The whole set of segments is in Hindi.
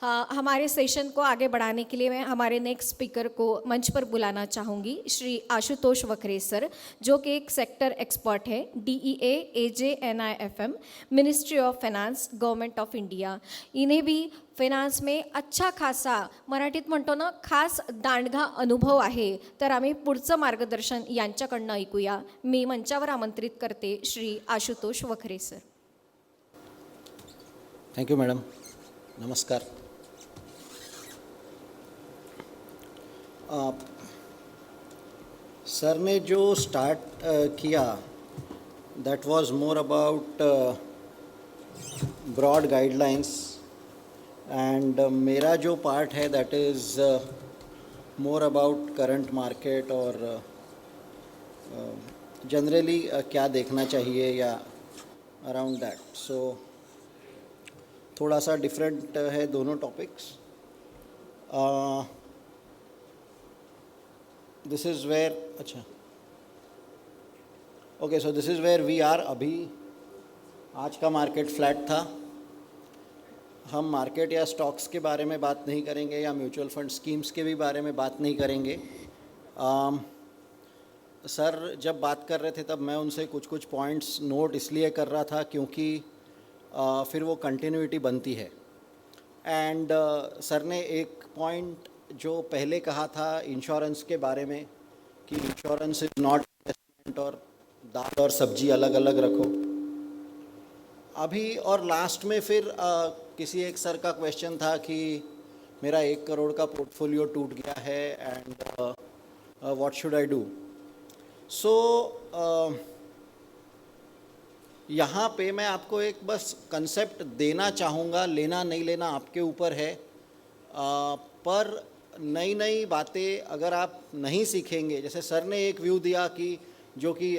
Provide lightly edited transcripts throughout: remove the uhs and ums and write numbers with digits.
हमारे सेशन को आगे बढ़ाने के लिए मैं हमारे नेक्स्ट स्पीकर को मंच पर बुलाना चाहूँगी, श्री आशुतोष वखरे सर, जो कि एक सेक्टर एक्सपर्ट है, DEA AJNIFM, ministry of finance, government of India. इन्हें भी फायनान्स में अच्छा खासा, मराठीत म्हणतो ना, खास दांडगा अनुभव आहे. तर आम्ही पुढचं मार्गदर्शन यांच्याकडनं ऐकूया. मी मंचावर आमंत्रित करते Shri Ashutosh Wakhare sir. Thank you madam. नमस्कार. सर ने जो स्टार्ट किया that was more about broad guidelines and मेरा जो पार्ट है that is more about current market और जनरली क्या देखना चाहिए या अराउंड दैट. सो थोड़ा सा डिफरेंट है दोनों टॉपिक्स. दिस इज़ वेयर, अच्छा okay, so this is where we are. अभी आज का मार्केट फ्लैट था. हम मार्केट या स्टॉक्स के बारे में बात नहीं करेंगे या म्यूचुअल फंड स्कीम्स के भी बारे में बात नहीं करेंगे. सर जब बात कर रहे थे तब मैं उनसे कुछ पॉइंट्स नोट इसलिए कर रहा था क्योंकि फिर वो कंटिन्यूटी बनती है. एंड सर ने एक पॉइंट जो पहले कहा था इंश्योरेंस के बारे में कि इंश्योरेंस इज़ नॉट इन्वेस्टमेंट और दाल और सब्जी अलग अलग रखो. अभी और लास्ट में फिर किसी एक सर का क्वेश्चन था कि मेरा 1 करोड़ का पोर्टफोलियो टूट गया है and what should I do. So यहाँ पे मैं आपको एक बस कंसेप्ट देना चाहूँगा, लेना नहीं लेना आपके ऊपर है. पर नई नई बातें अगर आप नहीं सीखेंगे, जैसे सर ने एक व्यू दिया कि जो कि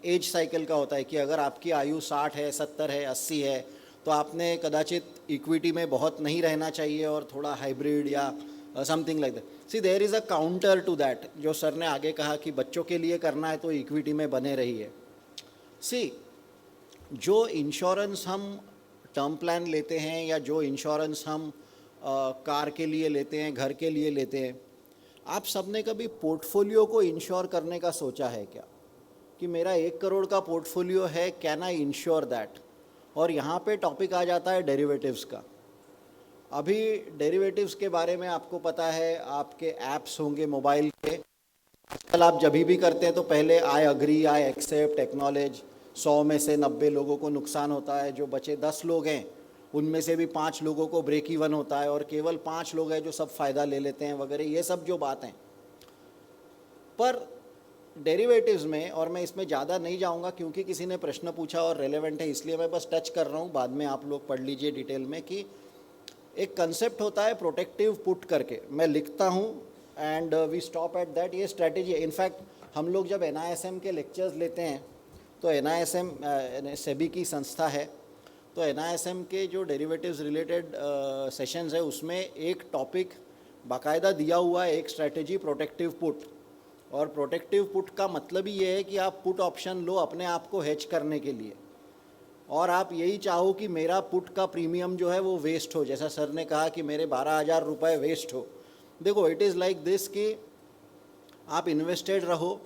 एज साइकिल का होता है कि अगर आपकी आयु 60 है, 70 है, 80 है तो आपने कदाचित इक्विटी में बहुत नहीं रहना चाहिए और थोड़ा हाइब्रिड या something like that. See there is a counter to that. जो सर ने आगे कहा कि बच्चों के लिए करना है तो इक्विटी में बने रहिए. सी जो इंश्योरेंस हम टर्म प्लान लेते हैं या जो इंश्योरेंस हम कार के लिए लेते हैं, घर के लिए लेते हैं, आप सब ने कभी पोर्टफोलियो को इंश्योर करने का सोचा है क्या कि मेरा 1 करोड़ का पोर्टफोलियो है, कैन आई इंश्योर दैट. और यहाँ पे टॉपिक आ जाता है डेरिवेटिव्स का. अभी डेरिवेटिव्स के बारे में आपको पता है, आपके ऐप्स होंगे मोबाइल के. आजकल आप जब भी करते हैं तो पहले I agree, I accept, acknowledge. 100 में से 90 लोगों को नुकसान होता है. जो बचे 10 लोग हैं उनमें से भी 5 लोगों को ब्रेक इवन होता है और केवल 5 लोग हैं जो सब फ़ायदा ले लेते हैं वगैरह, ये सब जो बात हैं. पर डेरिवेटिव्स में, और मैं इसमें ज़्यादा नहीं जाऊंगा क्योंकि किसी ने प्रश्न पूछा और रेलेवेंट है इसलिए मैं बस टच कर रहा हूँ, बाद में आप लोग पढ़ लीजिए डिटेल में, कि एक कंसेप्ट होता है प्रोटेक्टिव पुट करके. मैं लिखता हूँ and we stop at that. ये स्ट्रैटेजी है. इनफैक्ट हम लोग जब NISM के लेक्चर्स लेते हैं तो NISM सेबी की संस्था है, तो NISM के जो डेरिवेटिव्स रिलेटेड सेशंस है उसमें एक टॉपिक बाकायदा दिया हुआ है, एक स्ट्रैटेजी प्रोटेक्टिव पुट. और प्रोटेक्टिव पुट का मतलब ही ये है कि आप पुट ऑप्शन लो अपने आप को हेज करने के लिए, और आप यही चाहो कि मेरा पुट का प्रीमियम जो है वो वेस्ट हो. जैसा सर ने कहा कि मेरे 12,000 रुपये वेस्ट हो. देखो इट इज़ लाइक दिस कि आप इन्वेस्टेड रहो.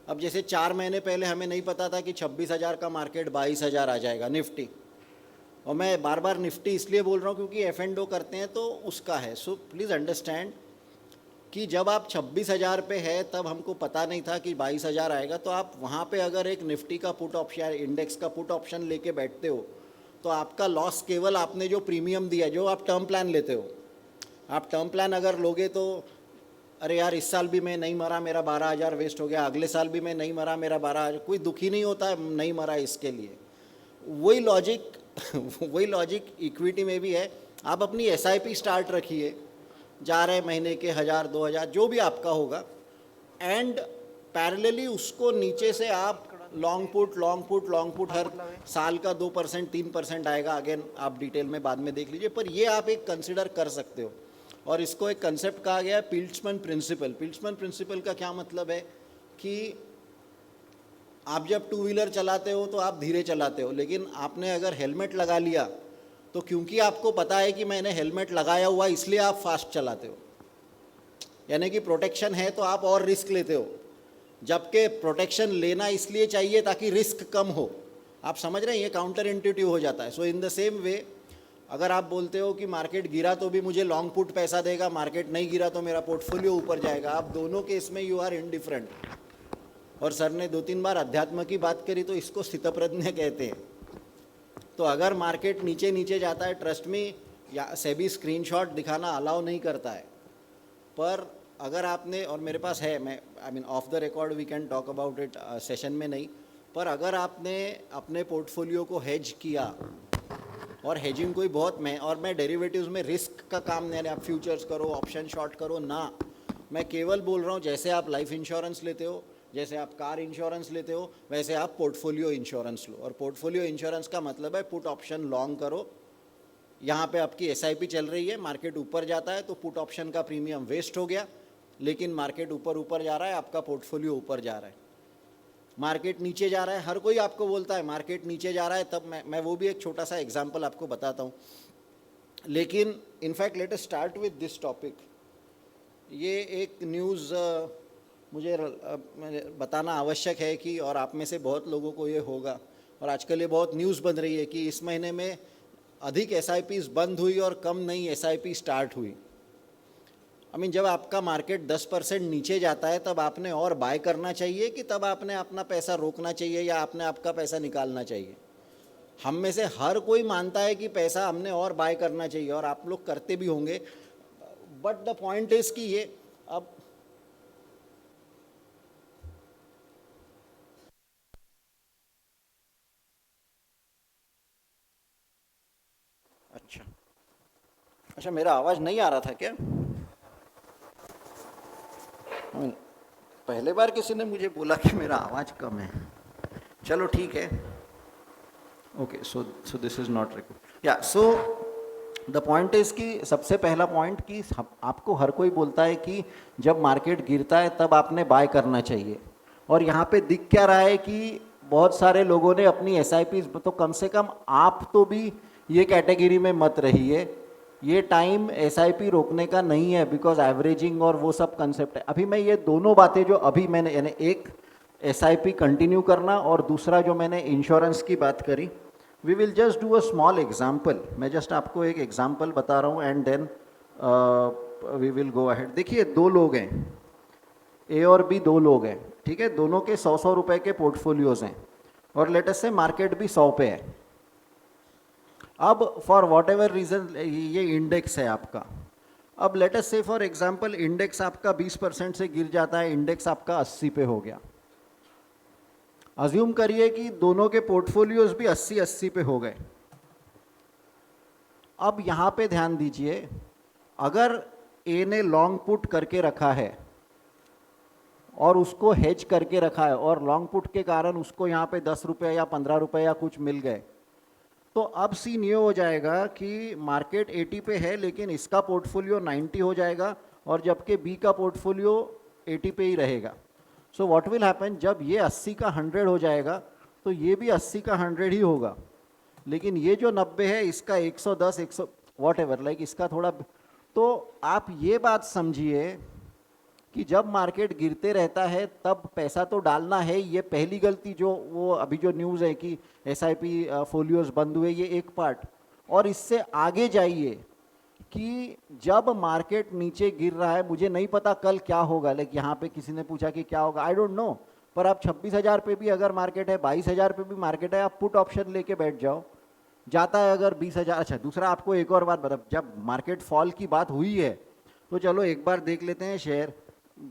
अब जैसे 4 महीने पहले हमें नहीं पता था कि 26,000 का मार्केट 22,000 आ जाएगा निफ्टी. और मैं बार बार निफ्टी इसलिए बोल रहा हूँ क्योंकि F&O करते हैं तो उसका है. सो प्लीज़ अंडरस्टैंड कि जब आप 26,000 पे है तब हमको पता नहीं था कि 22,000 आएगा. तो आप वहाँ पे अगर एक निफ्टी का पुट ऑप्शन, इंडेक्स का पुट ऑप्शन लेके बैठते हो तो आपका लॉस केवल आपने जो प्रीमियम दिया, जो आप टर्म प्लान लेते हो. आप टर्म प्लान अगर लोगे तो अरे यार इस साल भी मैं नहीं मरा, मेरा 12,000 वेस्ट हो गया, अगले साल भी मैं नहीं मरा, मेरा 12,000, कोई दुखी नहीं होता है नहीं मरा इसके लिए. वही लॉजिक इक्विटी में भी है. आप अपनी SIP स्टार्ट रखिए, जा रहे महीने के 1,000 2,000 जो भी आपका होगा, एंड पैरेलली उसको नीचे से आप लॉन्ग पुट हर साल का 2% 3% आएगा. अगेन आप डिटेल में बाद में देख लीजिए, पर ये आप एक कंसिडर कर सकते हो. और इसको एक कंसेप्ट कहा गया है पिल्ट्समैन प्रिंसिपल. पिल्ट्समैन प्रिंसिपल का क्या मतलब है कि आप जब 2 व्हीलर चलाते हो तो आप धीरे चलाते हो, लेकिन आपने अगर हेलमेट लगा लिया तो क्योंकि आपको पता है कि मैंने हेलमेट लगाया हुआ इसलिए आप फास्ट चलाते हो, यानी कि प्रोटेक्शन है तो आप और रिस्क लेते हो, जबकि प्रोटेक्शन लेना इसलिए चाहिए ताकि रिस्क कम हो। आप समझ रहे हैं, ये काउंटर इंट्यूटिव हो जाता है। सो इन द सेम वे अगर आप बोलते हो कि मार्केट गिरा तो भी मुझे लॉन्ग पुट पैसा देगा, मार्केट नहीं गिरा तो मेरा पोर्टफोलियो ऊपर जाएगा, आप दोनों केस में यू आर इनडिफरेंट। और सर ने 2-3 बार अध्यात्म की बात करी तो इसको स्थितप्रज्ञ कहते हैं। तो अगर मार्केट नीचे नीचे जाता है, ट्रस्ट मी, या सेबी स्क्रीनशॉट दिखाना अलाउ नहीं करता है, पर अगर आपने, और मेरे पास है, मैं I mean off the record we can talk about it, session में नहीं, पर अगर आपने अपने पोर्टफोलियो को हेज किया, और हेजिंग कोई बहुत, मैं डेरिवेटिव्स में रिस्क का काम नहीं, आप फ्यूचर्स करो, ऑप्शन शॉर्ट करो ना, मैं केवल बोल रहा हूँ जैसे आप लाइफ इंश्योरेंस लेते हो, जैसे आप कार इंश्योरेंस लेते हो, वैसे आप पोर्टफोलियो इंश्योरेंस लो। और पोर्टफोलियो इंश्योरेंस का मतलब है पुट ऑप्शन लॉन्ग करो। यहाँ पे आपकी एसआईपी चल रही है, मार्केट ऊपर जाता है तो पुट ऑप्शन का प्रीमियम वेस्ट हो गया, लेकिन मार्केट ऊपर जा रहा है, आपका पोर्टफोलियो ऊपर जा रहा है। मार्केट नीचे जा रहा है, हर कोई आपको बोलता है मार्केट नीचे जा रहा है, तब मैं वो भी एक छोटा सा एग्जांपल आपको बताता हूँ। लेकिन in fact let us start with this topic. ये एक न्यूज़ मुझे बताना आवश्यक है कि, और आप में से बहुत लोगों को ये होगा, और आजकल ये बहुत न्यूज़ बन रही है कि इस महीने में अधिक एसआईपीज़ बंद हुई और कम नई एसआईपी स्टार्ट हुई। आई मीन जब आपका मार्केट 10% नीचे जाता है तब आपने और बाय करना चाहिए कि तब आपने अपना पैसा रोकना चाहिए या आपने आपका पैसा निकालना चाहिए? हम में से हर कोई मानता है कि पैसा हमने और बाय करना चाहिए, और आप लोग करते भी होंगे, बट द पॉइंट इज कि ये अब अच्छा, मेरा आवाज़ नहीं आ रहा था क्या? पहले बार किसी ने मुझे बोला कि मेरा आवाज़ कम है। चलो ठीक है, okay, so this is not record, या सो द पॉइंट इज़ कि सबसे पहला पॉइंट कि आपको हर कोई बोलता है कि जब मार्केट गिरता है तब आपने बाय करना चाहिए, और यहाँ पे दिख क्या रहा है कि बहुत सारे लोगों ने अपनी एसआईपी, तो कम से कम आप तो भी ये कैटेगरी में मत रहिए। ये टाइम एसआईपी रोकने का नहीं है, बिकॉज एवरेजिंग और वो सब कंसेप्ट है। अभी मैं ये दोनों बातें जो अभी मैंने, यानी एक एसआईपी कंटिन्यू करना और दूसरा जो मैंने इंश्योरेंस की बात करी, we will just do a small example. मैं जस्ट आपको एक एग्जाम्पल बता रहा हूँ and then we will go ahead. देखिए, दो लोग हैं, ए और बी, दो लोग हैं, ठीक है, दोनों के 100-100 रुपए के पोर्टफोलियोज हैं, और लेट अस से मार्केट भी 100 पे है। अब फॉर वॉट एवर रीज़न ये इंडेक्स है आपका। अब लेट अस से फॉर एग्जांपल इंडेक्स आपका 20% से गिर जाता है, इंडेक्स आपका 80 पे हो गया। अज्यूम करिए कि दोनों के पोर्टफोलियोज भी 80-80 पे हो गए। अब यहाँ पे ध्यान दीजिए, अगर ए ने लॉन्ग पुट करके रखा है और उसको हेज करके रखा है, और लॉन्ग पुट के कारण उसको यहाँ पे 10 रुपये या 15 रुपये या कुछ मिल गए, तो अब सीन ये हो जाएगा कि मार्केट 80 पे है लेकिन इसका पोर्टफोलियो 90 हो जाएगा, और जबकि बी का पोर्टफोलियो 80 पे ही रहेगा। सो व्हाट विल हैपन, जब ये 80 का 100 हो जाएगा तो ये भी 80 का 100 ही होगा, लेकिन ये जो 90 है इसका 110, 100 वॉट एवर, लाइक इसका थोड़ा। तो आप ये बात समझिए कि जब मार्केट गिरते रहता है तब पैसा तो डालना है। ये पहली गलती जो वो अभी जो न्यूज़ है कि एसआईपी फोलियोज बंद हुए, ये एक पार्ट। और इससे आगे जाइए कि जब मार्केट नीचे गिर रहा है, मुझे नहीं पता कल क्या होगा, लाइक यहाँ पे किसी ने पूछा कि क्या होगा, आई डोंट नो, पर आप 26,000 पे भी अगर मार्केट है, 22,000 पे भी मार्केट है, आप पुट ऑप्शन लेके बैठ जाओ। जाता है अगर 20,000। अच्छा, दूसरा आपको एक और बात बता, जब मार्केट फॉल की बात हुई है तो चलो एक बार देख लेते हैं शेयर।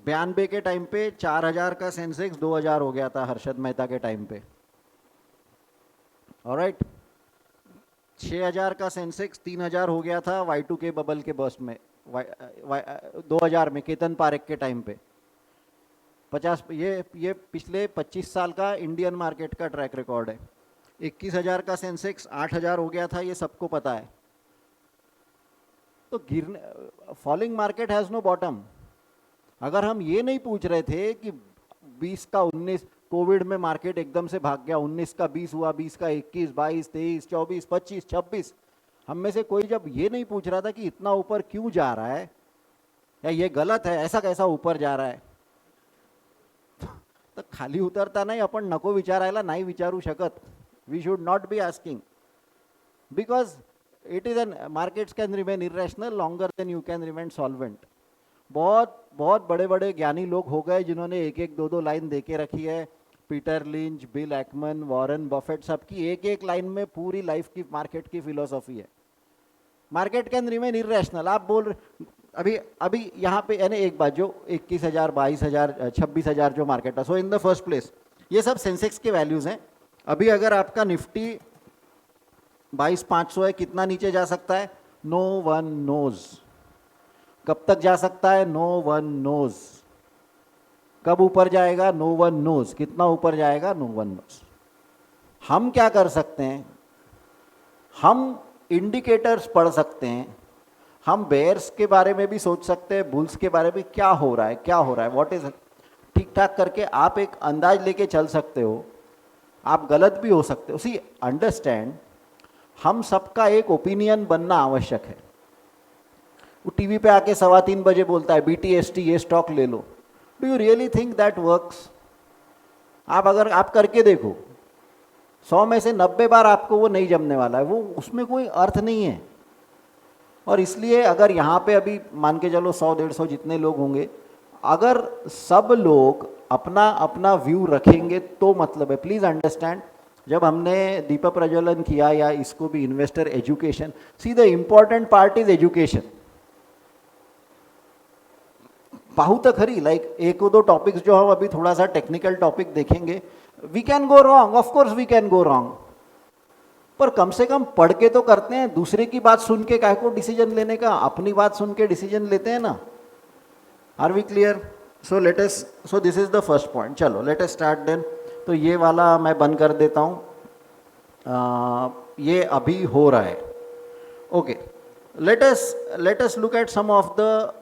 92 के टाइम पे 4,000 का सेंसेक्स 2,000 हो गया था हर्षद मेहता के टाइम पे, ऑलराइट। 6,000 का सेंसेक्स 3,000 हो गया था Y2K बबल के बर्स्ट में, 2000 में केतन पारेख के टाइम पे। 50, ये पिछले 25 साल का इंडियन मार्केट का ट्रैक रिकॉर्ड है। 21,000 का सेंसेक्स 8,000 हो गया था, ये सबको पता है। तो गिरने, falling market has no bottom. अगर हम ये नहीं पूछ रहे थे कि 20 का 19, कोविड में मार्केट एकदम से भाग गया, 19 का 20 हुआ, 20 का 21, 22, 23, 24, 25, 26, हम में से कोई जब ये नहीं पूछ रहा था कि इतना ऊपर क्यों जा रहा है या ये गलत है, ऐसा कैसा ऊपर जा रहा है, तर खाली उतरतानाही आपण नको विचारायला नाही विचारू शकत. We should not be asking because it is an markets can remain irrational longer than you can remain solvent. बहुत बहुत बड़े बड़े ज्ञानी लोग हो गए जिन्होंने एक एक दो दो लाइन दे के रखी है. Peter Lynch, Bill Ackman, Warren Buffett, सबकी एक एक लाइन में पूरी लाइफ की मार्केट की फिलोसॉफी है. Market can remain irrational. आप बोल अभी अभी यहाँ पे यानी एक बात जो 21,000, 22,000, 26,000 जो मार्केट है, सो इन द फर्स्ट प्लेस ये सब सेंसेक्स के वैल्यूज़ हैं. अभी अगर आपका निफ्टी 22,500 है, कितना नीचे जा सकता है? No one knows. कब तक जा सकता है? No one knows. कब ऊपर जाएगा? No one knows. कितना ऊपर जाएगा? No one knows. हम क्या कर सकते हैं? हम इंडिकेटर्स पढ़ सकते हैं, हम बेयर्स के बारे में भी सोच सकते हैं, बुल्स के बारे में क्या हो रहा है, क्या हो रहा है, व्हाट इज, ठीक ठाक करके आप एक अंदाज लेके चल सकते हो. आप गलत भी हो सकते हो. सी अंडरस्टैंड, हम सबका एक ओपिनियन बनना आवश्यक है. वो टीवी पे आके 3:15 बजे बोलता है BTST ये स्टॉक ले लो. Do you really think that works? आप अगर आप करके देखो, 100 में से 90 बार आपको वो नहीं जमने वाला है. वो उसमें कोई अर्थ नहीं है. और इसलिए अगर यहाँ पे अभी मान के चलो 100-150 जितने लोग होंगे, अगर सब लोग अपना अपना व्यू रखेंगे तो मतलब है. प्लीज़ अंडरस्टैंड, जब हमने दीपक प्रज्वलन किया या इसको भी investor education, see the important part is education. पाहू तो खरी, लाइक एक दो टॉपिक्स जो हम अभी थोड़ा सा टेक्निकल टॉपिक देखेंगे, we can go wrong, of course we can go wrong, पर कम से कम पढ़ के तो करते हैं. दूसरे की बात सुन के काहे को डिसीजन लेने का, अपनी बात सुन के डिसीजन लेते हैं ना. Are we clear? So let us, so this is the first point. चलो लेट अस स्टार्ट देन. तो ये वाला मैं बंद कर देता हूँ. ये अभी हो रहा है. Okay, let us look at some of the,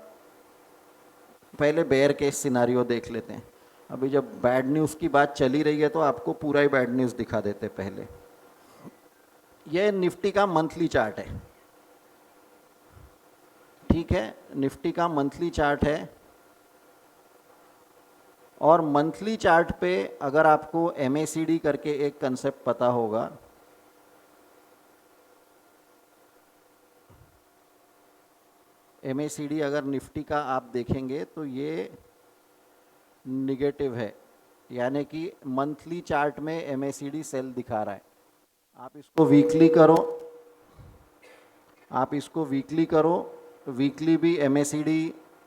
पहले बेयर केस सिनारियो देख लेते हैं. अभी जब बैड न्यूज़ की बात चली रही है तो आपको पूरा ही बैड न्यूज़ दिखा देते पहले. ये निफ्टी का मंथली चार्ट है, ठीक है. निफ्टी का मंथली चार्ट है, और मंथली चार्ट पे अगर आपको MACD करके एक कंसेप्ट पता होगा, MACD अगर निफ्टी का आप देखेंगे तो ये निगेटिव है, यानी कि मंथली चार्ट में MACD सेल दिखा रहा है. आप इसको वीकली करो, आप इसको वीकली करो, वीकली भी MACD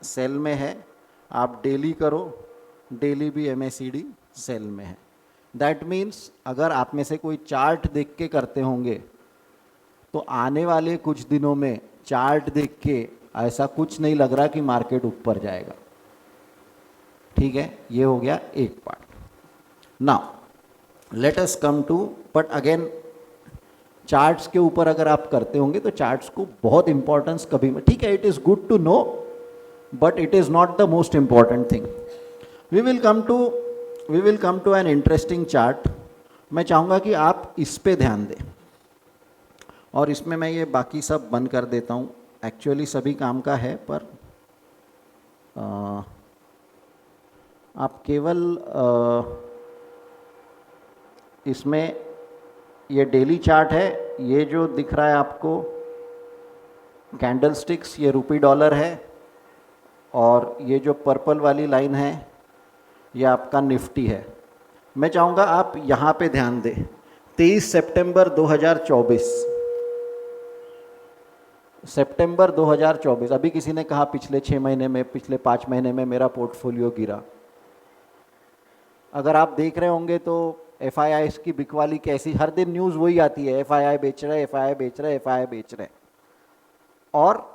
सेल में है. आप डेली करो, डेली भी MACD सेल में है. दैट मीन्स अगर आप में से कोई चार्ट देख के करते होंगे तो आने वाले कुछ दिनों में चार्ट देख के ऐसा कुछ नहीं लग रहा कि मार्केट ऊपर जाएगा. ठीक है, ये हो गया एक part. Now let us come to, but again charts के ऊपर अगर आप करते होंगे तो चार्ट्स को बहुत इंपॉर्टेंस कभी, ठीक है, it is good to know but it is not the most important thing. We will come to an interesting chart. मैं चाहूँगा कि आप इस पे ध्यान दें, और इसमें मैं ये बाकी सब बंद कर देता हूँ. एक्चुअली सभी काम का है, पर आप केवल इसमें ये डेली चार्ट है. ये जो दिख रहा है आपको कैंडल स्टिक्स, ये रुपी डॉलर है, और ये जो पर्पल वाली लाइन है ये आपका निफ्टी है. मैं चाहूँगा आप यहाँ पे ध्यान दें. 23 सितंबर 2024, सितंबर 2024. अभी किसी ने कहा पिछले 6 महीने में, पिछले 5 महीने में मेरा पोर्टफोलियो गिरा. अगर आप देख रहे होंगे तो FII की बिकवाली कैसी, हर दिन न्यूज़ वही आती है, FII बेच रहे, FII बेच रहे, FII बेच रहे. और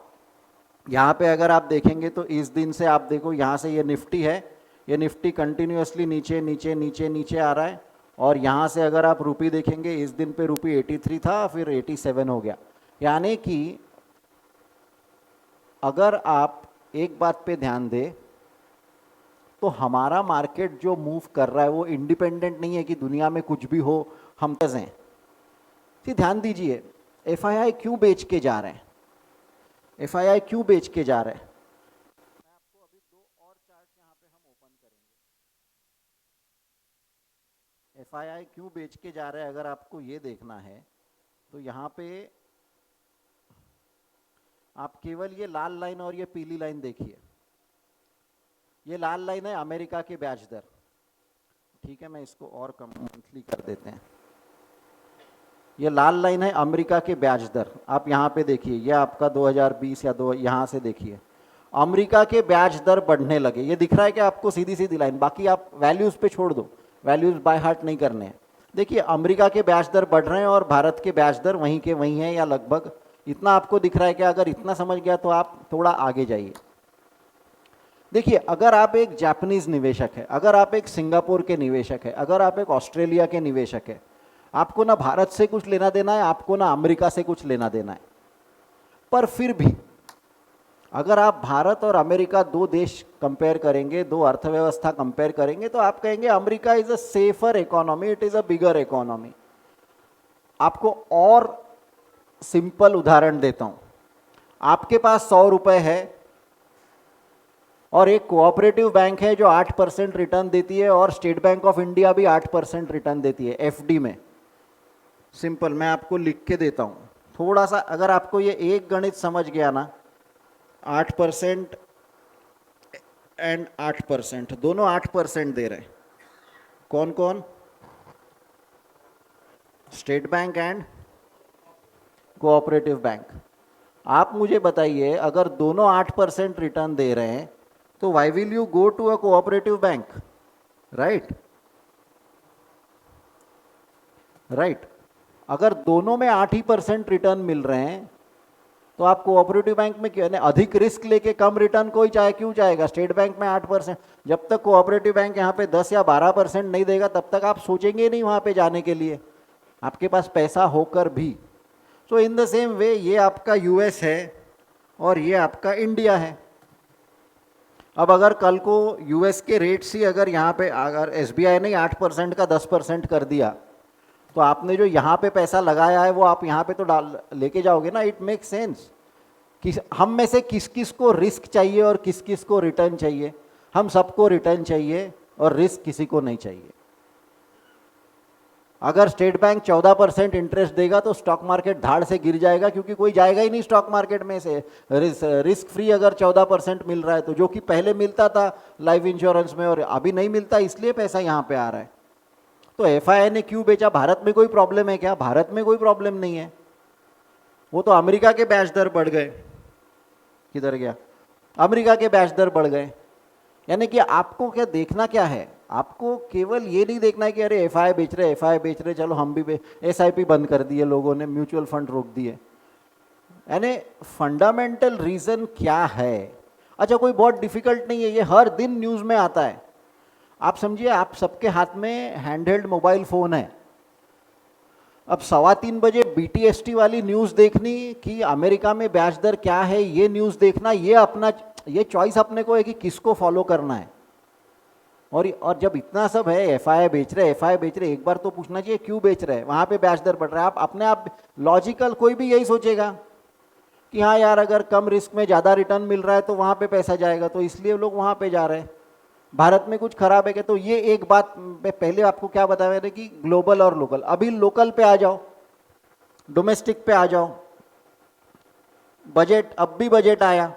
यहाँ पे अगर आप देखेंगे तो इस दिन से आप देखो, यहाँ से ये निफ्टी है, ये निफ्टी कंटिन्यूसली नीचे नीचे नीचे नीचे आ रहा है. और यहाँ से अगर आप रुपी देखेंगे, इस दिन पे रुपी 83 था, फिर 87 हो गया. यानी कि अगर आप एक बात पे ध्यान दें तो हमारा मार्केट जो मूव कर रहा है वो इंडिपेंडेंट नहीं है कि दुनिया में कुछ भी हो हम कैसे हैं. ध्यान दीजिए, एफआईआई क्यों बेच के जा रहे हैं, एफआईआई क्यों बेच के जा रहे हैं? मैं आपको अभी दो और चार्ट यहाँ पे हम ओपन करेंगे। एफआईआई क्यों बेच के जा रहे हैं अगर आपको ये देखना है तो यहाँ पे आप केवल ये लाल लाइन और ये पीली लाइन देखिए। ये लाल लाइन है अमेरिका के ब्याज दर, ठीक है, मैं इसको और कम मंथली कर देते हैं। ये लाल लाइन है अमेरिका के ब्याज दर, आप यहाँ पे देखिए, ये आपका 2020 या दो, यहाँ से देखिए अमेरिका के ब्याज दर बढ़ने लगे। ये दिख रहा है कि आपको सीधी सीधी लाइन, बाकी आप वैल्यूज पे छोड़ दो, वैल्यूज बाय हार्ट नहीं करने हैं। देखिए अमेरिका के ब्याज दर बढ़ रहे हैं और भारत के ब्याज दर वहीं के वहीं है या लगभग इतना आपको दिख रहा है कि अगर इतना समझ गया तो आप थोड़ा आगे जाइए। देखिए अगर आप एक जापानीज निवेशक है, अगर आप एक सिंगापुर के निवेशक है, अगर आप एक ऑस्ट्रेलिया के निवेशक है, आपको ना भारत से कुछ लेना देना है, आपको ना अमेरिका से कुछ लेना देना है। पर फिर भी अगर आप भारत और अमेरिका दो देश कंपेयर करेंगे, दो अर्थव्यवस्था कंपेयर करेंगे, तो आप कहेंगे America is a safer economy, it is a bigger economy. आपको और सिंपल उदाहरण देता हूं। आपके पास 100 रुपए है और एक कोऑपरेटिव बैंक है जो 8% रिटर्न देती है और स्टेट बैंक ऑफ इंडिया भी 8% रिटर्न देती है एफडी में। सिंपल, मैं आपको लिख के देता हूं थोड़ा सा, अगर आपको ये एक गणित समझ गया ना, 8% एंड 8%, दोनों 8% दे रहे हैं। कौन कौन? State bank and cooperative bank. आप मुझे बताइए अगर दोनों 8% रिटर्न दे रहे हैं तो why will you go to a cooperative bank, right? Right. अगर दोनों में 8% रिटर्न मिल रहे हैं तो आप कोऑपरेटिव बैंक में क्यों, अधिक रिस्क लेके कम रिटर्न कोई चाहे क्यों चाहेगा? स्टेट बैंक में 8%, जब तक कोऑपरेटिव बैंक यहाँ पे 10 या 12% नहीं देगा तब तक आप सोचेंगे नहीं वहाँ पे जाने के लिए, आपके पास पैसा होकर भी। सो इन द सेम वे ये आपका यूएस है और ये आपका इंडिया है। अब अगर कल को यूएस के रेट से अगर यहाँ पे अगर एसबीआई ने 8% का 10% कर दिया तो आपने जो यहाँ पे पैसा लगाया है वो आप यहाँ पे तो डाल लेके जाओगे ना। इट मेक सेंस कि हम में से किस किस को रिस्क चाहिए और किस किस को रिटर्न चाहिए। हम सबको रिटर्न चाहिए और रिस्क किसी को नहीं चाहिए। अगर स्टेट बैंक 14% इंटरेस्ट देगा तो स्टॉक मार्केट धाड़ से गिर जाएगा, क्योंकि कोई जाएगा ही नहीं स्टॉक मार्केट में से। रिस्क फ्री अगर 14% मिल रहा है तो जो कि पहले मिलता था लाइफ इंश्योरेंस में और अभी नहीं मिलता, इसलिए पैसा यहाँ पे आ रहा है। तो एफआईआई ने क्यों बेचा? भारत में कोई प्रॉब्लम है क्या? भारत में कोई प्रॉब्लम नहीं है। वो तो अमेरिका के ब्याज दर बढ़ गए, किधर गया? अमेरिका के ब्याज दर बढ़ गए। यानी कि आपको क्या देखना क्या है? आपको केवल ये नहीं देखना है कि अरे एफआईआई बेच रहे, एफआईआई बेच रहे, चलो हम भी एसआईपी बंद कर दिए लोगों ने, म्यूचुअल फंड रोक दिए। यानी फंडामेंटल रीजन क्या है? अच्छा, कोई बहुत डिफिकल्ट नहीं है, ये हर दिन न्यूज़ में आता है। आप समझिए आप सबके हाथ में हैंडहेल्ड मोबाइल फ़ोन है। अब 3:15 बजे बीटीएसटी वाली न्यूज़ देखनी कि अमेरिका में ब्याज दर क्या है, ये न्यूज़ देखना, ये चॉइस अपने को है कि किसको फॉलो करना है। और जब इतना सब है, एफआईआई बेच रहे, एक बार तो पूछना चाहिए क्यों बेच रहे हैं? वहाँ पे ब्याज दर बढ़ रहा है। आप अपने आप लॉजिकल कोई भी यही सोचेगा कि हाँ यार अगर कम रिस्क में ज़्यादा रिटर्न मिल रहा है तो वहाँ पे पैसा जाएगा, तो इसलिए लोग वहाँ पे जा रहे हैं। भारत में कुछ खराब है क्या? तो ये एक बात मैं पहले आपको क्या बताया मैंने कि ग्लोबल और लोकल। अभी लोकल पे आ जाओ, डोमेस्टिक पे आ जाओ। बजट, अब भी बजट आया,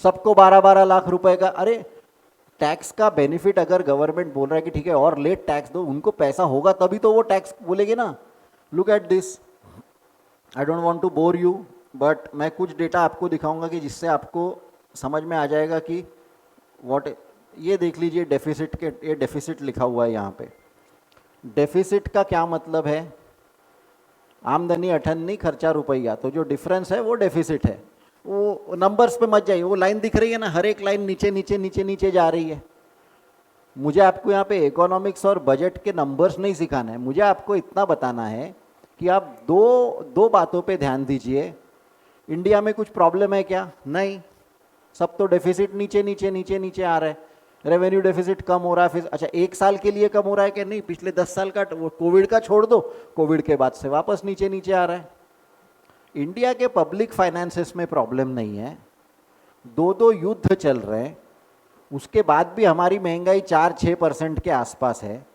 सबको 12-12 लाख रुपए का। अरे टैक्स का बेनिफिट अगर गवर्नमेंट बोल रहा है कि ठीक है और लेट टैक्स दो, उनको पैसा होगा तभी तो वो टैक्स बोलेंगे ना। Look at this, I don't want to bore you, but मैं कुछ डेटा आपको दिखाऊंगा कि जिससे आपको समझ में आ जाएगा कि व्हाट। ये देख लीजिए डेफिसिट के, ये डेफिसिट लिखा हुआ है यहाँ पे। डेफिसिट का क्या मतलब है? आमदनी अठन्नी, खर्चा रुपया, तो जो डिफरेंस है वो डेफिसिट है। वो नंबर्स पे मत जाइए, वो लाइन दिख रही है ना, हर एक लाइन नीचे नीचे नीचे नीचे जा रही है। मुझे आपको यहाँ पे इकोनॉमिक्स और बजट के नंबर्स नहीं सिखाना है, मुझे आपको इतना बताना है कि आप दो बातों पे ध्यान दीजिए। इंडिया में कुछ प्रॉब्लम है क्या? नहीं, सब तो डेफिसिट नीचे नीचे नीचे नीचे आ रहा है। रेवेन्यू डेफिसिट कम हो रहा है, फिर अच्छा 1 साल के लिए कम हो रहा है कि नहीं? पिछले 10 साल का, वो कोविड का छोड़ दो, कोविड के बाद से वापस नीचे नीचे आ रहा है। इंडिया के पब्लिक फाइनेंसेस में प्रॉब्लम नहीं है, दो दो युद्ध चल रहे हैं, उसके बाद भी हमारी महंगाई 4-6% के आसपास है।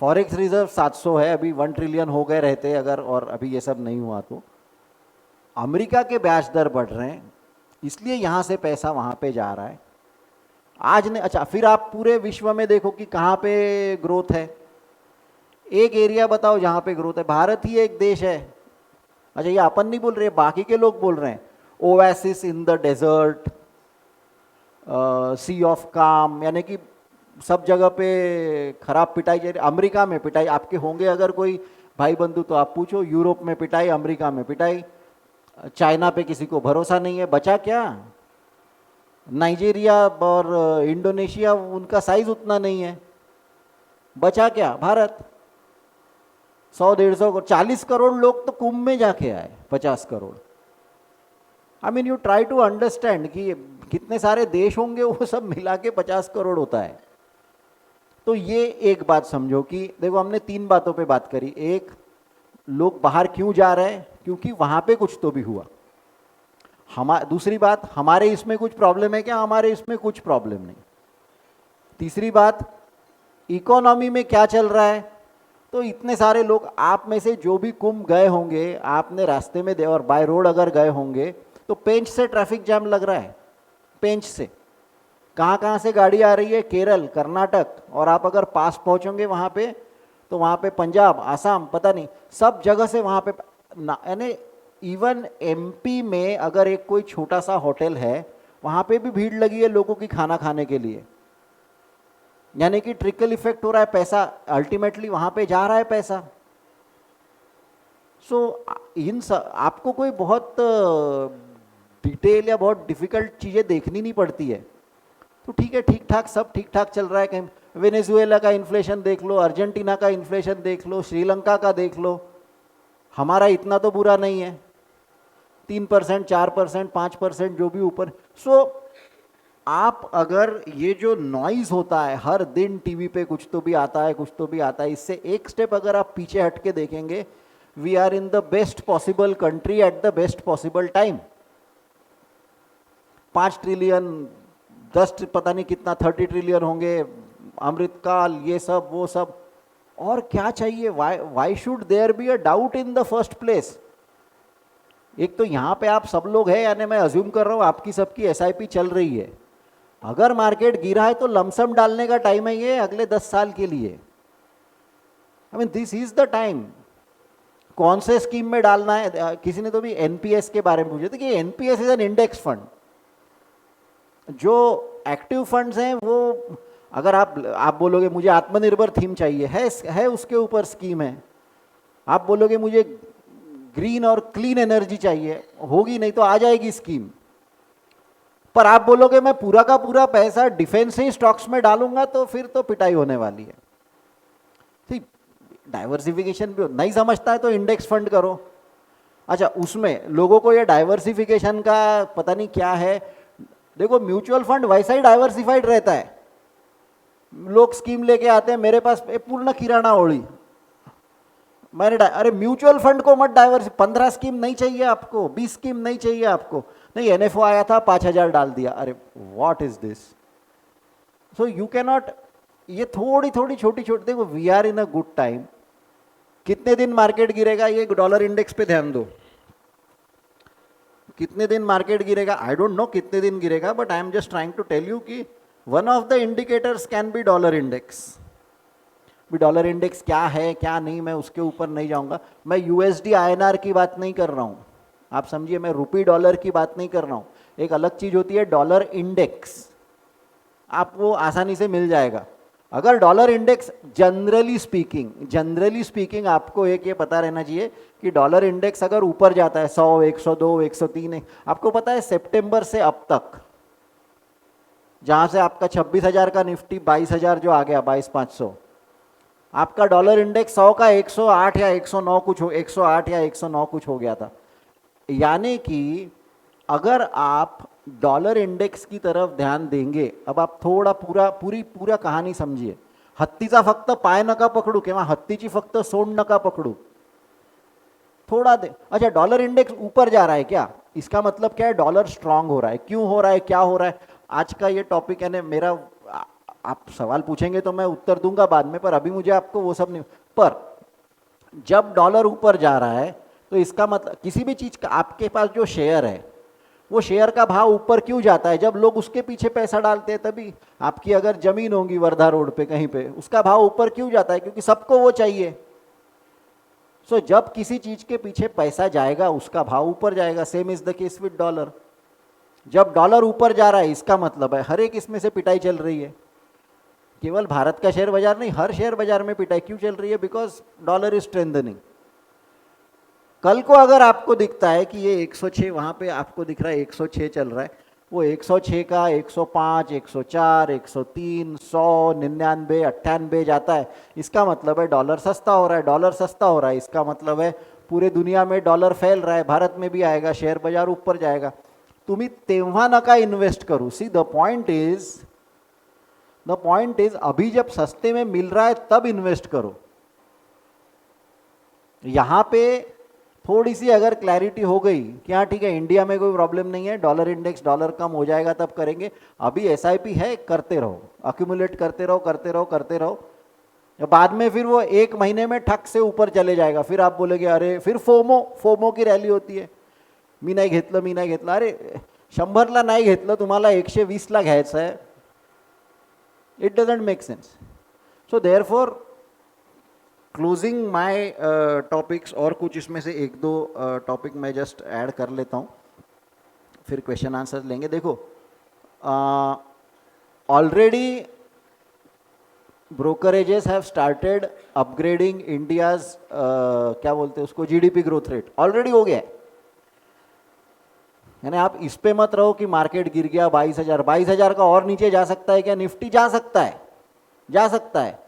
फॉरेक्स रिजर्व 700 है, अभी 1 ट्रिलियन हो गए रहते अगर, और अभी ये सब नहीं हुआ तो। अमेरिका के ब्याज दर बढ़ रहे हैं, इसलिए यहाँ से पैसा वहाँ पे जा रहा है। आज ने अच्छा, फिर आप पूरे विश्व में देखो कि कहाँ पे ग्रोथ है। एक एरिया बताओ जहाँ पे ग्रोथ है। भारत ही एक देश है। अच्छा, ये अपन नहीं बोल रहे, बाकी के लोग बोल रहे हैं। Oasis in the desert, sea of calm, यानी कि सब जगह पे खराब पिटाई जा रही। अमेरिका में पिटाई, आपके होंगे अगर कोई भाई बंधु तो आप पूछो। यूरोप में पिटाई, अमेरिका में पिटाई, चाइना पे किसी को भरोसा नहीं है। बचा क्या? नाइजीरिया और इंडोनेशिया, उनका साइज उतना नहीं है। बचा क्या? भारत। 100-150 40 करोड़ लोग तो कुंभ में जाके आए, 50 crore. I mean you try to understand कि कितने सारे देश होंगे, वो सब मिला के 50 करोड़ होता है। तो ये एक बात समझो कि देखो, हमने 3 बातों पे बात करी। एक, लोग बाहर क्यों जा रहे हैं? क्योंकि वहां पे कुछ तो भी हुआ। दूसरी बात, हमारे इसमें कुछ प्रॉब्लम है क्या? हमारे इसमें कुछ प्रॉब्लम नहीं। तीसरी बात, इकोनॉमी में क्या चल रहा है? तो इतने सारे लोग, आप में से जो भी कुंभ गए होंगे, आपने रास्ते में और बाय रोड अगर गए होंगे, तो पेंच से ट्रैफिक जाम लग रहा है। पेंच से कहाँ कहाँ से गाड़ी आ रही है? केरल, कर्नाटक, और आप अगर पास पहुँचोगे वहाँ पे, तो वहाँ पे पंजाब, आसाम, पता नहीं, सब जगह से वहाँ पे, यानी इवन एमपी में अगर एक कोई छोटा सा होटल है, वहाँ पे भी भीड़ लगी है लोगों की खाना खाने के लिए। यानी कि ट्रिकल इफेक्ट हो रहा है, पैसा अल्टीमेटली वहाँ पे जा रहा है पैसा। सो आपको कोई बहुत डिटेल या बहुत डिफिकल्ट चीज़ें देखनी नहीं पड़ती है। तो ठीक है, ठीक ठाक, सब ठीक ठाक चल रहा है। कहीं वेनेजुएला का इन्फ्लेशन देख लो, अर्जेंटीना का इन्फ्लेशन देख लो, श्रीलंका का देख लो, हमारा इतना तो बुरा नहीं है। 3%, 4%, 5% जो भी ऊपर। सो आप अगर ये जो नॉइज होता है हर दिन टीवी पे, कुछ तो भी आता है, कुछ तो भी आता है, इससे एक स्टेप अगर आप पीछे हट के देखेंगे, we are in the best possible country at the best possible time. 5 trillion, 10 पता नहीं कितना, 30 ट्रिलियन होंगे, अमृतकाल, ये सब वो सब, और क्या चाहिए? Why should there be a doubt in the first place? एक तो यहाँ पे आप सब लोग हैं, यानी मैं अज्यूम कर रहा हूँ आपकी सबकी एसआईपी चल रही है। अगर मार्केट गिरा है तो लमसम डालने का टाइम है ये अगले 10 साल के लिए। I mean this is the time. कौन से स्कीम में डालना है? किसी ने तो भी एनपीएस के बारे में पूछा था कि NPS is an index fund. जो एक्टिव फंड्स हैं वो, अगर आप बोलोगे मुझे आत्मनिर्भर थीम चाहिए, है उसके ऊपर स्कीम है। आप बोलोगे मुझे ग्रीन और क्लीन एनर्जी चाहिए, होगी, नहीं तो आ जाएगी स्कीम। पर आप बोलोगे मैं पूरा का पूरा पैसा डिफेंस ही स्टॉक्स में डालूंगा, तो फिर तो पिटाई होने वाली है। ठीक, डाइवर्सिफिकेशन भी नहीं समझता है तो इंडेक्स फंड करो। अच्छा, उसमें लोगों को ये डाइवर्सिफिकेशन का पता नहीं क्या है। देखो, म्यूचुअल फंड वैसा ही डाइवर्सिफाइड रहता है। लोग स्कीम लेके आते हैं, मेरे पास पूर्ण किराना ओढ़ी, मैंने अरे म्यूचुअल फंड को मत डाइवर्स, 15 स्कीम नहीं चाहिए आपको, 20 स्कीम नहीं चाहिए आपको, नहीं एनएफओ आया था 5,000 डाल दिया। अरे what is this? So you can not, ये थोड़ी थोड़ी छोटी छोटी, देखो we are in a good time. कितने दिन मार्केट गिरेगा? ये डॉलर इंडेक्स पे ध्यान दो, कितने दिन मार्केट गिरेगा? आई डोंट नो कितने दिन गिरेगा, but I am just trying to tell you कि one of the indicators can be dollar index. भी डॉलर इंडेक्स क्या है क्या नहीं, मैं उसके ऊपर नहीं जाऊंगा। मैं यूएसडी आईएनआर की बात नहीं कर रहा हूं, आप समझिए, मैं रुपी डॉलर की बात नहीं कर रहा हूं। एक अलग चीज होती है डॉलर इंडेक्स, आपको आसानी से मिल जाएगा। अगर डॉलर इंडेक्स, जनरली स्पीकिंग आपको एक ये पता रहना चाहिए कि डॉलर इंडेक्स अगर ऊपर जाता है 100, 102, 103, आपको पता है सितंबर से अब तक जहां से आपका 26,000 का निफ्टी 22,000 जो आ गया, 22,500, आपका डॉलर इंडेक्स 100 का 108 या 109 कुछ हो, 108 या 109 कुछ हो गया था। यानी कि अगर आप डॉलर इंडेक्स की तरफ ध्यान देंगे, अब आप थोड़ा पूरा कहाणी समजिए। हत्तीचा फक्त पाय नका पकडू किंवा हत्तीची फक्त सोंड नका पकडू, थोड़ा दे, अच्छा डॉलर इंडेक्स ऊपर जा रहा है क्या, इसका मतलब क्या है, डॉलर स्ट्रांग हो रहा है, क्यों हो रहा है, क्या हो रहा है, आज का ये टॉपिक है ना मेरा। आप सवाल पूछेंगे तो मैं उत्तर दूंगा बाद में, पर अभी मुझे आपको वो सब नहीं। पर जब डॉलर ऊपर जा रहा है तो इसका मतलब किसी भी चीज का, आपके पास जो शेयर है वो शेयर का भाव ऊपर क्यों जाता है, जब लोग उसके पीछे पैसा डालते हैं तभी। आपकी अगर जमीन होगी वर्धा रोड पे कहीं पे, उसका भाव ऊपर क्यों जाता है, क्योंकि सबको वो चाहिए। सो जब किसी चीज के पीछे पैसा जाएगा उसका भाव ऊपर जाएगा। Same is the case with dollar. जब डॉलर ऊपर जा रहा है इसका मतलब है हर एक इसमें से पिटाई चल रही है, केवल भारत का शेयर बाजार नहीं, हर शेयर बाजार में पिटाई क्यों चल रही है, बिकॉज डॉलर इज स्ट्रेंथनिंग। कल को अगर आपको दिखता है कि ये 106, वहां पे आपको दिख रहा है 106 चल रहा है, वो 106 का 105, 104, 103, 100, 99, 98 जाता है, इसका मतलब है डॉलर सस्ता हो रहा है। डॉलर सस्ता हो रहा है इसका मतलब है पूरे दुनिया में डॉलर फैल रहा है, भारत में भी आएगा, शेयर बाजार ऊपर जाएगा। तुम्ही तेव्हा नका इन्वेस्ट करू। सी द पॉइंट इज अभी जब सस्ते में मिल रहा है तब इन्वेस्ट करो। यहां पे थोड़ी सी अगर क्लैरिटी हो गई कि हाँ ठीक है इंडिया में कोई प्रॉब्लम नहीं है, डॉलर इंडेक्स, डॉलर कम हो जाएगा तब करेंगे, अभी एसआईपी है, करते रहो, अक्यूमुलेट करते रहो करते रहो करते रहो। बाद में फिर वो एक महीने में ठक से ऊपर चले जाएगा, फिर आप बोलेगे अरे, फिर फोमो की रॅली होती है, मी नाही घेतलं, अरे 100ला नाही घेतलं, तुम्हाला 120ला घ्यायचं आहे, it doesn't make sense. So therefore closing my topics, और कुछ इसमें से एक दो टॉपिक मैं जस्ट ऐड कर लेता हूँ, फिर क्वेश्चन आंसर लेंगे। देखो already brokerages have started upgrading India's, क्या बोलते हैं उसको, जीडीपी ग्रोथ रेट ऑलरेडी हो गया है। यानी आप इस पे मत रहो कि मार्केट गिर गया 22,000 का और नीचे जा सकता है क्या, निफ्टी जा सकता है।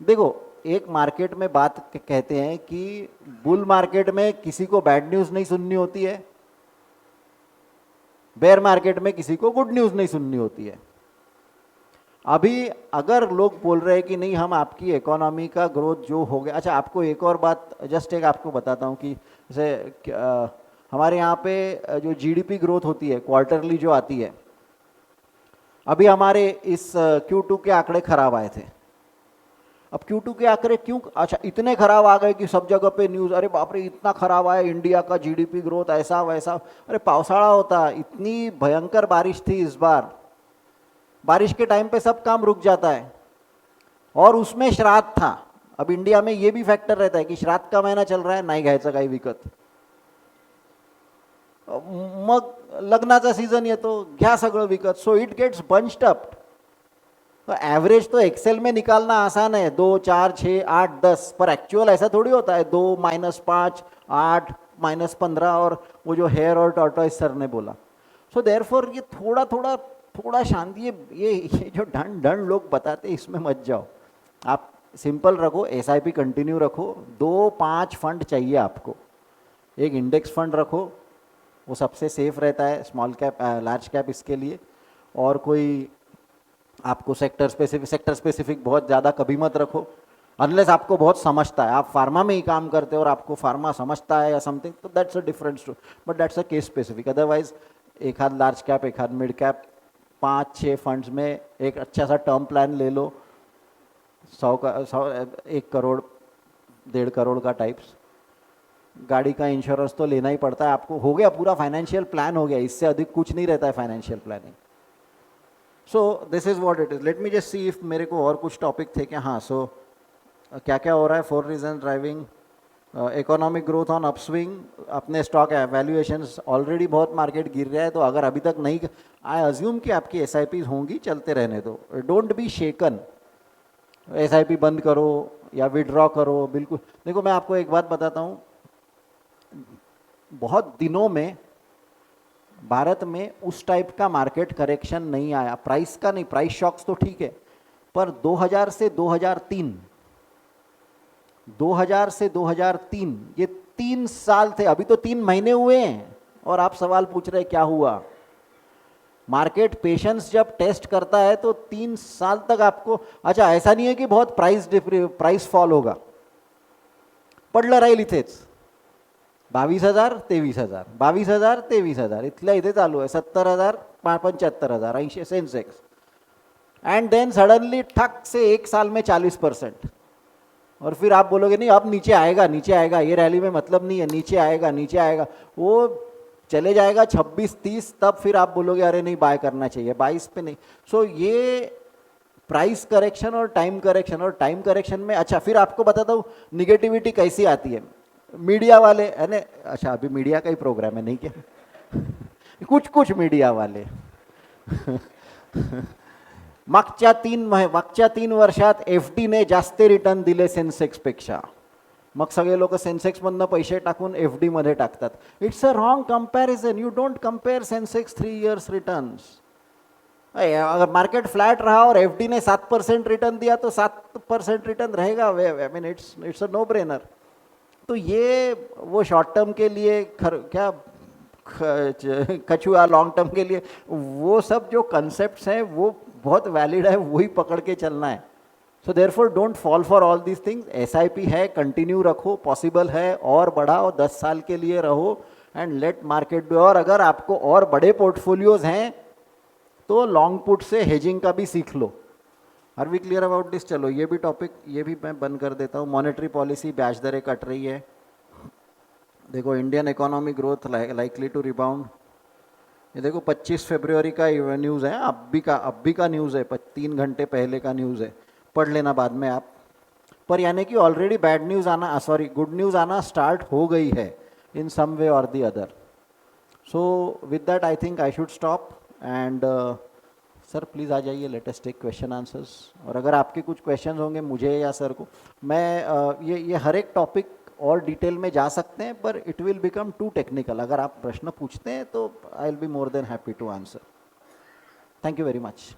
देखो एक मार्केट में बात कहते हैं कि बुल मार्केट में किसी को बैड न्यूज़ नहीं सुननी होती है, बेयर मार्केट में किसी को गुड न्यूज़ नहीं सुननी होती है। अभी अगर लोग बोल रहे हैं कि नहीं हम आपकी इकोनॉमी का ग्रोथ जो हो गया, अच्छा आपको एक और बात जस्ट एक आपको बताता हूँ कि जैसे हमारे यहाँ पे जो जीडीपी ग्रोथ होती है क्वार्टरली जो आती है, अभी हमारे इस Q2 के आंकड़े खराब आए थे। अब Q2 के आंकड़े क्यों अच्छा इतने खराब आ गए कि सब जगह पे न्यूज़, अरे बाप रे इतना खराब आया इंडिया का जीडीपी ग्रोथ, ऐसा वैसा। अरे पावसाड़ा होता, इतनी भयंकर बारिश थी इस बार, बारिश के टाइम पे सब काम रुक जाता है, और उसमें श्राद्ध था। अब इंडिया में ये भी फैक्टर रहता है कि श्राद्ध का महीना चल रहा है, नाही घ्यायचं काही विकत, मग लग्नाचा सीजन येतो, घ्या सगळं विकत, सो इट गेट्स बंच्ड अप। तो एवरेज तो एक्सेल में निकालना आसान है, 2, 4, 6, 8, 10, पर एक्चुअल ऐसा थोड़ी होता है 2, -5, 8, -15, और वो जो हेयर और टॉर्टोइस सर ने बोला। सो देयरफॉर ये थोड़ा शांति, ये जो ढंढ लोग बताते इसमें मत जाओ। आप सिंपल रखो, एसआईपी कंटिन्यू रखो, 2-5 फंड चाहिए आपको, एक इंडेक्स फंड रखो, वो सबसे सेफ रहता है स्मॉल कैप लार्ज कैप इसके लिए, और कोई आपको सेक्टर स्पेसिफिक बहुत ज़्यादा कभी मत रखो, अनलेस आपको बहुत समझता है, आप फार्मा में ही काम करते हो और आपको फार्मा समझता है या समथिंग, तो that's a different story, but that's a case specific. Otherwise एक हाथ लार्ज कैप, एक हाथ मिड कैप, 5-6 फंड्स में एक अच्छा सा टर्म प्लान ले लो, 1 करोड़ 1.5 करोड़ का टाइप्स। गाड़ी का इंश्योरेंस तो लेना ही पड़ता है आपको, हो गया पूरा फाइनेंशियल प्लान हो गया, इससे अधिक कुछ नहीं रहता है financial planning. So this is what it is. Let me just see if मेरे को और कुछ टॉपिक थे क्या। हाँ, सो क्या क्या हो रहा है, 4 reason driving economic growth on upswing, अपने स्टॉक वैल्यूएशंस ऑलरेडी बहुत मार्केट गिर रहा है, तो अगर अभी तक नहीं, आई अज्यूम कि आपकी एसआईपीज होंगी, चलते रहने दो, डोंट बी शेकन। एसआईपी बंद करो या विड्रॉ करो, बिल्कुल। देखो मैं आपको एक बात बताता हूँ, बहुत दिनों में भारत में उस टाइप का मार्केट करेक्शन नहीं आया, प्राइस का नहीं, प्राइस शॉक्स तो ठीक है, पर 2000 से 2003 ये 3 साल थे, अभी तो 3 महीने हुए हैं और आप सवाल पूछ रहे क्या हुआ। मार्केट पेशेंस जब टेस्ट करता है तो 3 साल तक आपको, अच्छा ऐसा नहीं है कि बहुत प्राइस फॉल होगा, पडलं राहील इथेच, 22,000 23,000 22,000 23,000 इथल्या इथे चालू आहे 70,000 75,000 80 सेंसेक्स एंड देन सडनली ठक से एक साल में 40%. और फिर आप बोलोगे नहीं अब नीचे आएगा, ये रैली में मतलब नहीं है, नीचे आएगा, वो चले जाएगा 26-30, तब फिर आप बोलोगे अरे नहीं बाय करना चाहिए, 22 पे नहीं. सो ये प्राइस करेक्शन और टाइम करेक्शन में अच्छा फिर आपको बताता हूँ निगेटिविटी कैसी आती है. मीडिया वाले है ना, अच्छा अभी मीडिया का ही प्रोग्राम है नहीं क्या कुछ मीडिया वाले मागच्या 3 वर्षात FD ने जास्त रिटर्न दिले सेन्सेक्सपेक्षा. मग सगळे लोक सेन्सेक्समधनं पैसे टाकून FD मध्ये टाकतात. It's a wrong comparison. You don't compare Sensex 3 years returns. अगर मार्केट फ्लैट रहा और FD ने 7% रिटर्न दिया तो 7% रिटर्न रहेगा. I mean it's a no brainer. तो ये वो शॉर्ट टर्म के लिए क्या कछुआ, लॉन्ग टर्म के लिए वो सब जो कंसेप्ट्स हैं वो बहुत वैलिड है, वही पकड़ के चलना है. So therefore don't fall for all these things. SIP है, कंटिन्यू रखो, पॉसिबल है और बढ़ाओ, 10 साल के लिए रहो एंड लेट मार्केट डू. और अगर आपको और बड़े पोर्टफोलियोज हैं तो लॉन्ग पुट से हेजिंग का भी सीख लो. Are we clear about this? चलो ये भी टॉपिक ये भी मैं बंद कर देता हूँ. मॉनेटरी पॉलिसी, ब्याज दरें कट रही है. देखो Indian economy growth likely to rebound. ये देखो 25 फरवरी का न्यूज़ है, अब भी का न्यूज़ है, 3 घंटे पहले का न्यूज़ है, पढ़ लेना बाद में आप. पर यानी कि ऑलरेडी बैड न्यूज़ आना गुड न्यूज़ आना स्टार्ट हो गई है इन सम वे और the other. So with that I think I should stop and sir please आ जाइए, let us take question answers. और अगर आपके कुछ क्वेश्चन होंगे मुझे या सर को, मैं ये हर एक टॉपिक और डिटेल में जा सकते हैं पर it will become too technical. अगर आप प्रश्न पूछते हैं तो I will be more than happy to answer. Thank you very much.